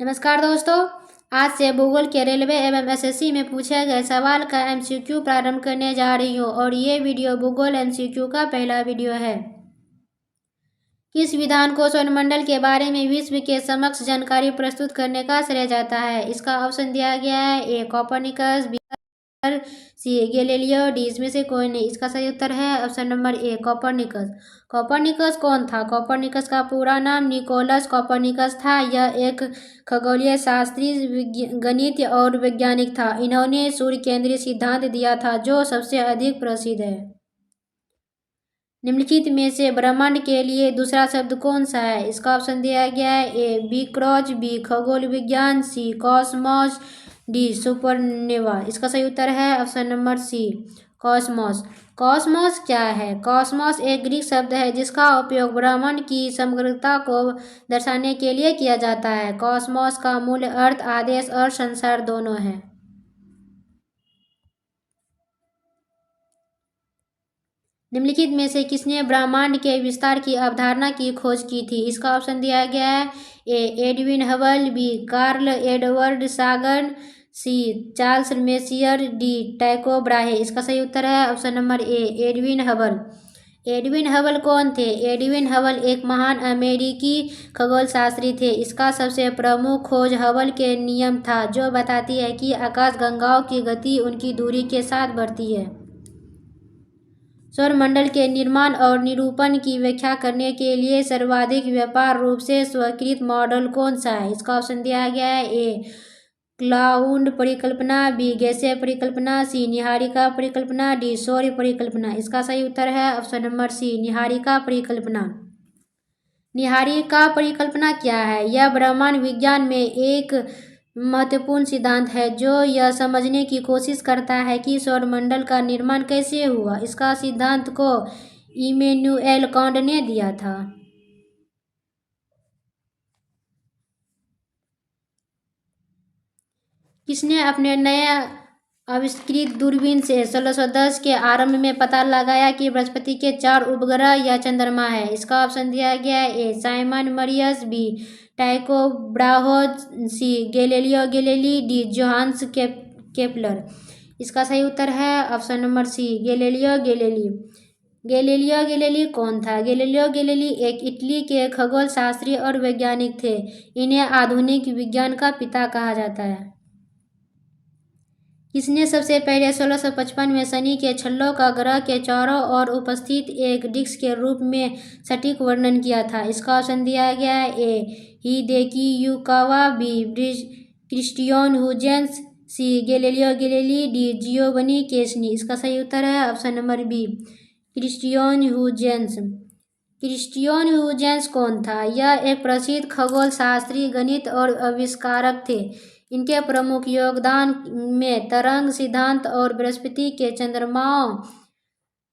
नमस्कार दोस्तों, आज से भूगोल के रेलवे एवं एसएससी में पूछे गए सवाल का एमसीक्यू प्रारंभ करने जा रही हूँ और ये वीडियो भूगोल एमसीक्यू का पहला वीडियो है। किस विधान को सौरमंडल के बारे में विश्व के समक्ष जानकारी प्रस्तुत करने का श्रेय जाता है? इसका ऑप्शन दिया गया है A Copernicus, B C Galileo, D इसमें से कोई नहीं। इसका सही उत्तर है option number A Copernicus. Copernicus कौन था? कोपर्निकस का पूरा नाम निकोलस कोपर्निकस था। यह एक खगोलीय शास्त्री, गणित और वैज्ञानिक था। इन्होंने सूर्य केंद्रीय सिद्धांत दिया था जो सबसे अधिक प्रसिद्ध है। निम्नलिखित में से ब्रह्मांड के लिए दूसरा शब्द कौन सा है? इसका ऑप्शन दिया गया है ए विक्रोच, बी खगोल विज्ञान, सी कॉस्मोस, डी सुपरनोवा। इसका सही उत्तर है option number C cosmos. Cosmos क्या है? कॉस्मोस एक ग्रीक शब्द है जिसका उपयोग ब्रह्मांड की समग्रता को दर्शाने के लिए किया जाता है। कॉस्मोस का मूल अर्थ आदेश और संसार दोनों है। निम्नलिखित में से किसने ब्रह्मांड के विस्तार की अवधारणा की खोज की थी? इसका ऑप्शन दिया गया है A Edwin Hubble, B Carl Edward Sagan, C Charles Messier, D Tycho Brahe. इसका सही उत्तर है option number A Edwin Hubble. Edwin Hubble कौन थे? एडविन हबल एक महान अमेरिकी खगोलशास्त्री थे। इसका सबसे प्रमुख खोज हबल के नियम था जो बताती है कि आकाशगंगाओं की गति उनकी दूरी के साथ बढ़ती है। सौरमंडल के निर्माण और निरूपण की व्याख्या करने के लिए सर्वाधिक व्यापक रूप से स्वीकृत मॉडल कौन सा है? इसका ऑप्शन दिया गया है ए क्लाउड परिकल्पना, बी गैसीय परिकल्पना, सी निहारिका परिकल्पना, डी सौर परिकल्पना। इसका सही उत्तर है ऑप्शन नंबर सी निहारिका परिकल्पना। निहारिका परिकल्पना क्या है? यह ब्रह्मांड विज्ञान में एक महत्वपूर्ण सिद्धांत है जो यह समझने की कोशिश करता है कि सौरमंडल का निर्माण कैसे हुआ। इसका सिद्धांत को इमैनुएल कांट ने दिया था। किसने अपने नए आविष्कृत दूरबीन से 1610 के आरंभ में पता लगाया कि बृहस्पति के 4 उपग्रह या चंद्रमा है? इसका ऑप्शन दिया गया है A Simon Marius, B Tycho Brahe, C Galileo Galilei, D Johannes Kepler. इसका सही उत्तर है option number C Galileo Galilei. Galileo Galilei कौन था? गैलीलियो गैलीली एक इटली के खगोल शास्त्री और वैज्ञानिक थे। इन्हें आधुनिक विज्ञान का पिता कहा जाता है। किसने सबसे पहले 1655 में शनि के छल्लों का ग्रह के चारों ओर उपस्थित एक डिस्क के रूप में सटीक वर्णन किया था? इसका ऑप्शन दिया गया है A Hideki Yukawa, B Christiaan Huygens, C Galileo Galilei, D Giovanni Cassini. इसका सही उत्तर है option number B Christiaan Huygens. Christiaan Huygens कौन था? यह एक प्रसिद्ध खगोल शास्त्री, गणित और आविष्कारक थे। इनके प्रमुख योगदान में तरंग सिद्धांत और बृहस्पति के चंद्रमाओं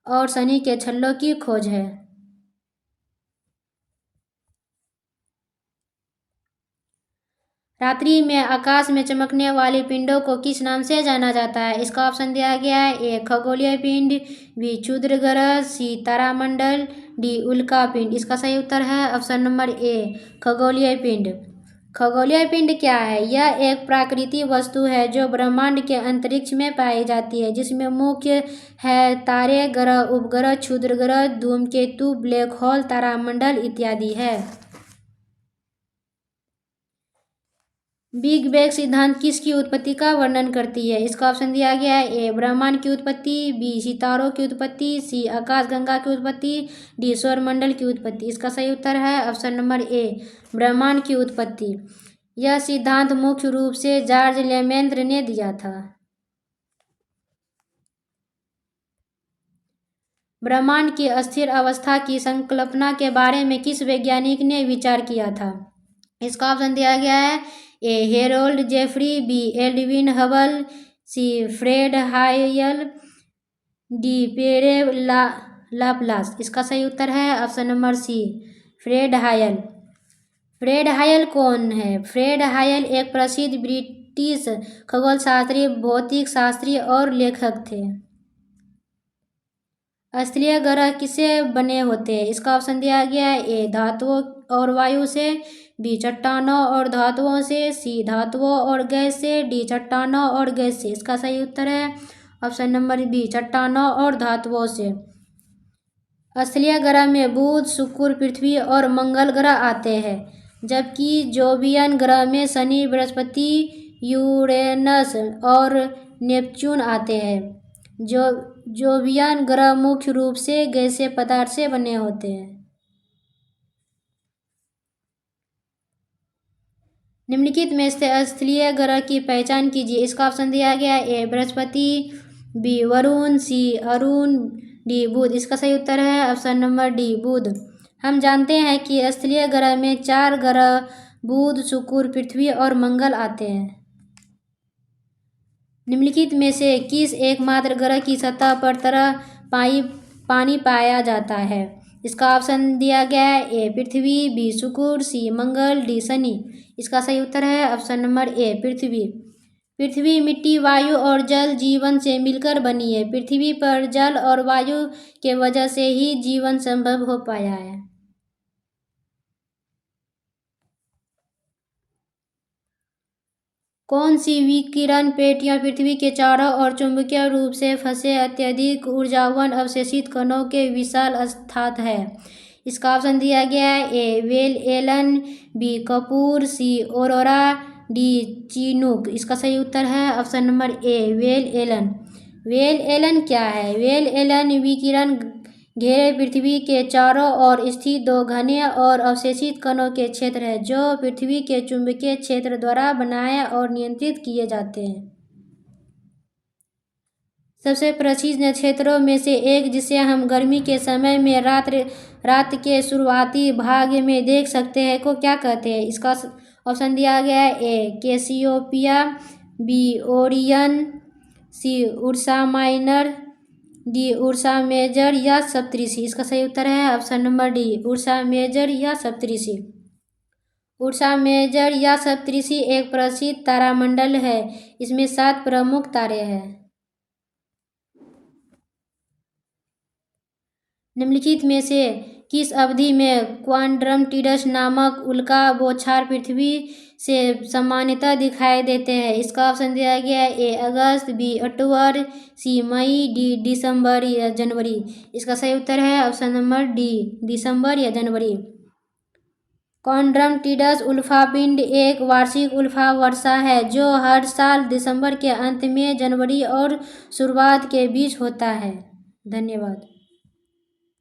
और शनि के छल्लों की खोज है। रात्रि में आकाश में चमकने वाले पिंडों को किस नाम से जाना जाता है? इसका ऑप्शन दिया गया है ए खगोलीय पिंड, बी क्षुद्र ग्रह, सी तारामंडल, डी उल्का पिंड। इसका सही उत्तर है ऑप्शन नंबर ए खगोलीय पिंड। खगोलीय पिंड क्या है? यह एक प्राकृतिक वस्तु है जो ब्रह्मांड के अंतरिक्ष में पाई जाती है, जिसमें मुख्य है तारे, ग्रह, उपग्रह, क्षुद्र ग्रह, धूमकेतु, ब्लैक होल, तारामंडल इत्यादि है। बिग बैंग सिद्धांत किसकी उत्पत्ति का वर्णन करती है? इसका ऑप्शन दिया गया है ए ब्रह्मांड की उत्पत्ति, बी सितारों की उत्पत्ति, सी आकाशगंगा की उत्पत्ति, डी सौरमंडल की उत्पत्ति। इसका सही उत्तर है ऑप्शन नंबर ए ब्रह्मांड की उत्पत्ति। यह सिद्धांत मुख्य रूप से जॉर्ज लेमेंद्र ने दिया था। ब्रह्मांड की अस्थिर अवस्था की संकल्पना के बारे में किस वैज्ञानिक ने विचार किया था? इसका ऑप्शन दिया गया है A Harold Jeffreys, B Edwin Hubble, C Fred Hoyle, D Pierre Laplace. इसका सही उत्तर है option number C Fred Hoyle. Fred Hoyle कौन है? फ्रेड हायल एक प्रसिद्ध ब्रिटिश खगोलशास्त्री, भौतिक शास्त्री और लेखक थे। स्थलीय ग्रह किससे बने होते हैं? इसका ऑप्शन दिया गया है ए धातुओं और वायु से, बी चट्टानों और धातुओं से, सी धातुओं और गैस से, डी चट्टानों और गैस से। इसका सही उत्तर है ऑप्शन नंबर बी चट्टानों और धातुओं से। स्थलीय ग्रह में बुध, शुक्र, पृथ्वी और मंगल ग्रह आते हैं, जबकि जोवियन ग्रह में शनि, बृहस्पति, यूरेनस और नेपच्यून आते हैं। जोवियन ग्रह मुख्य रूप से गैसीय पदार्थ से बने होते हैं। निम्नलिखित में से स्थलीय ग्रह की पहचान कीजिए। इसका ऑप्शन दिया गया है ए बृहस्पति, बी वरुण, सी अरुण, डी बुध। इसका सही उत्तर है ऑप्शन नंबर डी बुध। हम जानते हैं कि स्थलीय ग्रह में 4 ग्रह बुध, शुक्र, पृथ्वी और मंगल आते हैं। निम्नलिखित में से किस एकमात्र ग्रह की सतह पर तरह पानी पाया जाता है? इसका ऑप्शन दिया गया है ए पृथ्वी, बी शुक्र, सी मंगल, डी शनि। इसका सही उत्तर है ऑप्शन नंबर ए पृथ्वी। पृथ्वी मिट्टी, वायु और जल जीवन से मिलकर बनी है। पृथ्वी पर जल और वायु के वजह से ही जीवन संभव हो पाया है। कौन सी विकिरण पेटियां पृथ्वी के चारों ओर चुंबकीय रूप से फंसे अत्यधिक ऊर्जावान अवशेषित कणों के विशाल स्थान है? इसका ऑप्शन दिया गया है A Van Allen, B Kapoor, C aurora, D Chinook. इसका सही उत्तर है option number A Van Allen. Van Allen क्या है? वेल एलन विकिरण घेरे पृथ्वी के चारों ओर स्थित 2 घने और अवशेषित कणों के क्षेत्र है, जो पृथ्वी के चुंबकीय क्षेत्र द्वारा बनाए और नियंत्रित किए जाते हैं। सबसे प्रसिद्ध क्षेत्रों में से एक, जिसे हम गर्मी के समय में रात के शुरुआती भाग में देख सकते हैं, को क्या कहते हैं? इसका ऑप्शन दिया गया है A Cassiopeia, B Orion, C Ursa Minor, D Ursa Major या सप्तऋषि। इसका सही उत्तर है option number D Ursa Major या सप्तऋषि। उर्सा मेजर या सप्तऋषि एक प्रसिद्ध तारामंडल है। इसमें 7 प्रमुख तारे हैं। निम्नलिखित में से किस अवधि में क्वाड्रंटिडस नामक उल्का बौछार पृथ्वी से सामान्यतः दिखाई देते हैं? इसका ऑप्शन दिया गया है ए अगस्त, बी अक्टूबर, सी मई, डी दिसंबर या जनवरी। इसका सही उत्तर है ऑप्शन नंबर डी दिसंबर या जनवरी। क्वाड्रंटिडस उल्कापिंड एक वार्षिक उल्का वर्षा है, जो हर साल दिसंबर के अंत में जनवरी और शुरुआत के बीच होता है। धन्यवाद।